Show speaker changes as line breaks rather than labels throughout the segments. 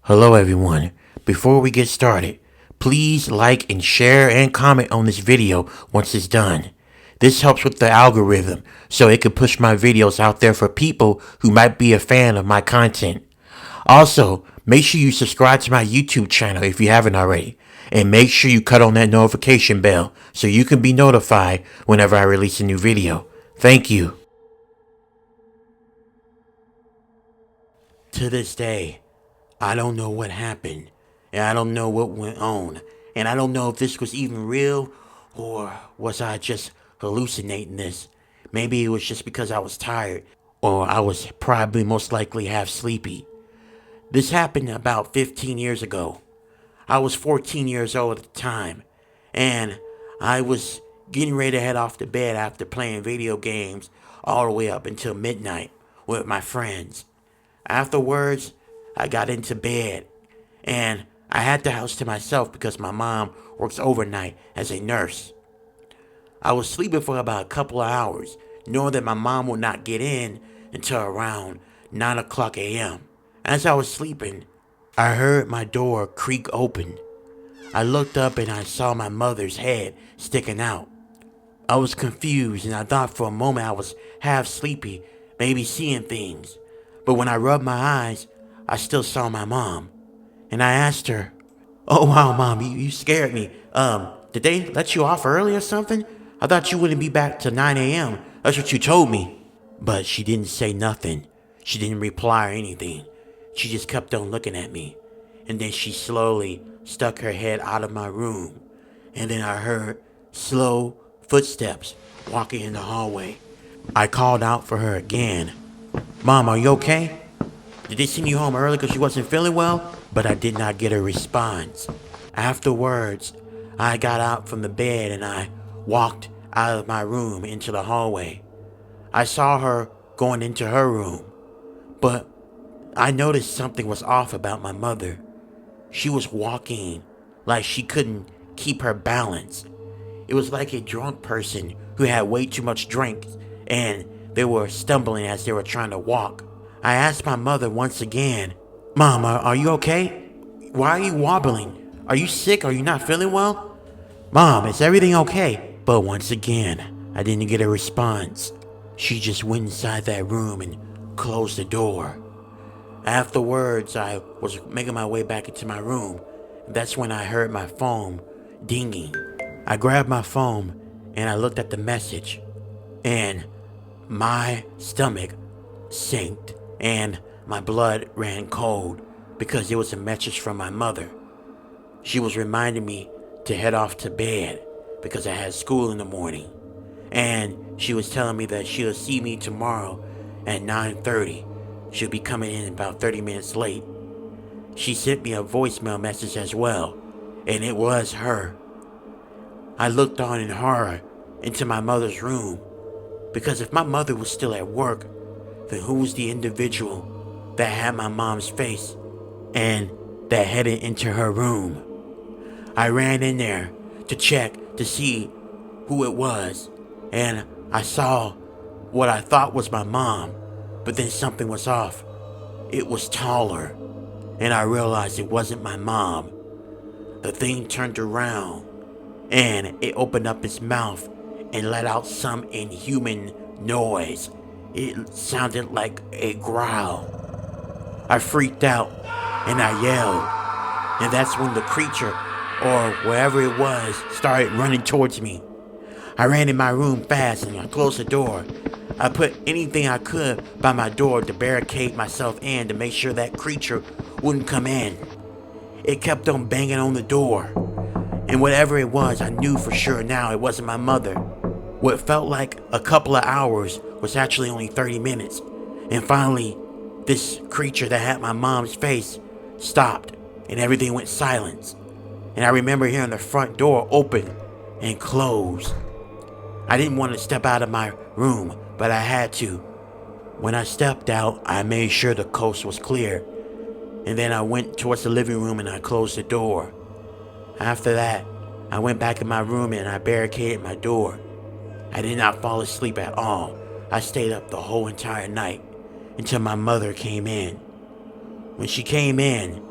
Hello everyone. Before we get started, please like and share and comment on this video once it's done. This helps with the algorithm so it can push my videos out there for people who might be a fan of my content. Also, make sure you subscribe to my YouTube channel if you haven't already. And make sure you cut on that notification bell so you can be notified whenever I release a new video. Thank you. To this day, I don't know what happened, and I don't know what went on, and I don't know if this was even real, or was I just hallucinating this. Maybe it was just because I was tired, or I was probably most likely half sleepy. This happened about 15 years ago. I was 14 years old at the time, and I was getting ready to head off to bed after playing video games all the way up until midnight with my friends. Afterwards, I got into bed, and I had the house to myself because my mom works overnight as a nurse. I was sleeping for about a couple of hours, knowing that my mom would not get in until around 9 o'clock a.m. As I was sleeping, I heard my door creak open. I looked up and I saw my mother's head sticking out. I was confused and I thought for a moment I was half sleepy, maybe seeing things. But when I rubbed my eyes, I still saw my mom. And I asked her, "Oh wow, Mom, you scared me. Did they let you off early or something? I thought you wouldn't be back till 9 a.m. That's what you told me." But she didn't say nothing. She didn't reply or anything. She just kept on looking at me. And then she slowly stuck her head out of my room. And then I heard slow footsteps walking in the hallway. I called out for her again. "Mom, are you okay? Did they send you home early because you wasn't feeling well?" But I did not get a response. Afterwards, I got out from the bed and I walked out of my room into the hallway. I saw her going into her room, but I noticed something was off about my mother. She was walking like she couldn't keep her balance. It was like a drunk person who had way too much drink and they were stumbling as they were trying to walk. I asked my mother once again, "Mom, are you okay? Why are you wobbling? Are you sick? Are you not feeling well? Mom, is everything okay?" But once again, I didn't get a response. She just went inside that room and closed the door. Afterwards, I was making my way back into my room. That's when I heard my phone dinging. I grabbed my phone and I looked at the message, and my stomach sank and my blood ran cold because it was a message from my mother. She was reminding me to head off to bed because I had school in the morning. And she was telling me that she'll see me tomorrow at 9:30. She'll be coming in about 30 minutes late. She sent me a voicemail message as well, and it was her. I looked on in horror into my mother's room, because if my mother was still at work, then who was the individual that had my mom's face and that headed into her room? I ran in there to check to see who it was, and I saw what I thought was my mom, but then something was off. It was taller, and I realized it wasn't my mom. The thing turned around, and it opened up its mouth and let out some inhuman noise. It sounded like a growl. I freaked out and I yelled, and that's when the creature, or wherever it was, started running towards me. I ran in my room fast and I closed the door. I put anything I could by my door to barricade myself in to make sure that creature wouldn't come in. It kept on banging on the door, and whatever it was, I knew for sure now it wasn't my mother. What felt like a couple of hours was actually only 30 minutes. And finally, this creature that had my mom's face stopped and everything went silent. And I remember hearing the front door open and close. I didn't want to step out of my room, but I had to. When I stepped out, I made sure the coast was clear. And then I went towards the living room and I closed the door. After that, I went back in my room and I barricaded my door. I did not fall asleep at all. I stayed up the whole entire night until my mother came in. When she came in,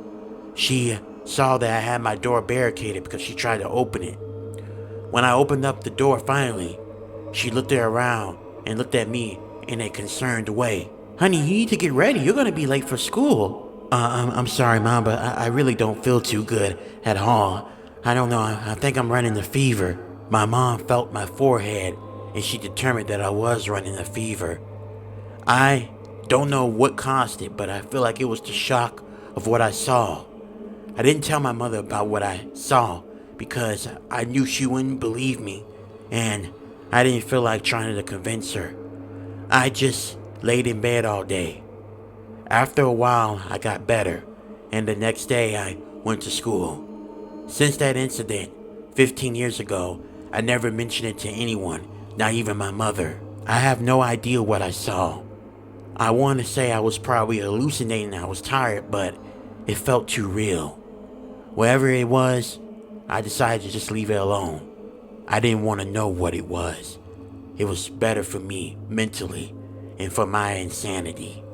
She saw that I had my door barricaded because she tried to open it. When I opened up the door finally, she looked around and looked at me in a concerned way. Honey, you need to get ready. You're going to be late for school. I'm sorry, Mom, but I really don't feel too good at all. I don't know. I think I'm running a fever. My mom felt my forehead and she determined that I was running a fever. I don't know what caused it, but I feel like it was the shock of what I saw. I didn't tell my mother about what I saw because I knew she wouldn't believe me, and I didn't feel like trying to convince her. I just laid in bed all day. After a while, I got better, and the next day I went to school. Since that incident, 15 years ago, I never mentioned it to anyone, not even my mother. I have no idea what I saw. I want to say I was probably hallucinating, I was tired, but it felt too real. Whatever it was, I decided to just leave it alone. I didn't want to know what it was. It was better for me mentally and for my insanity.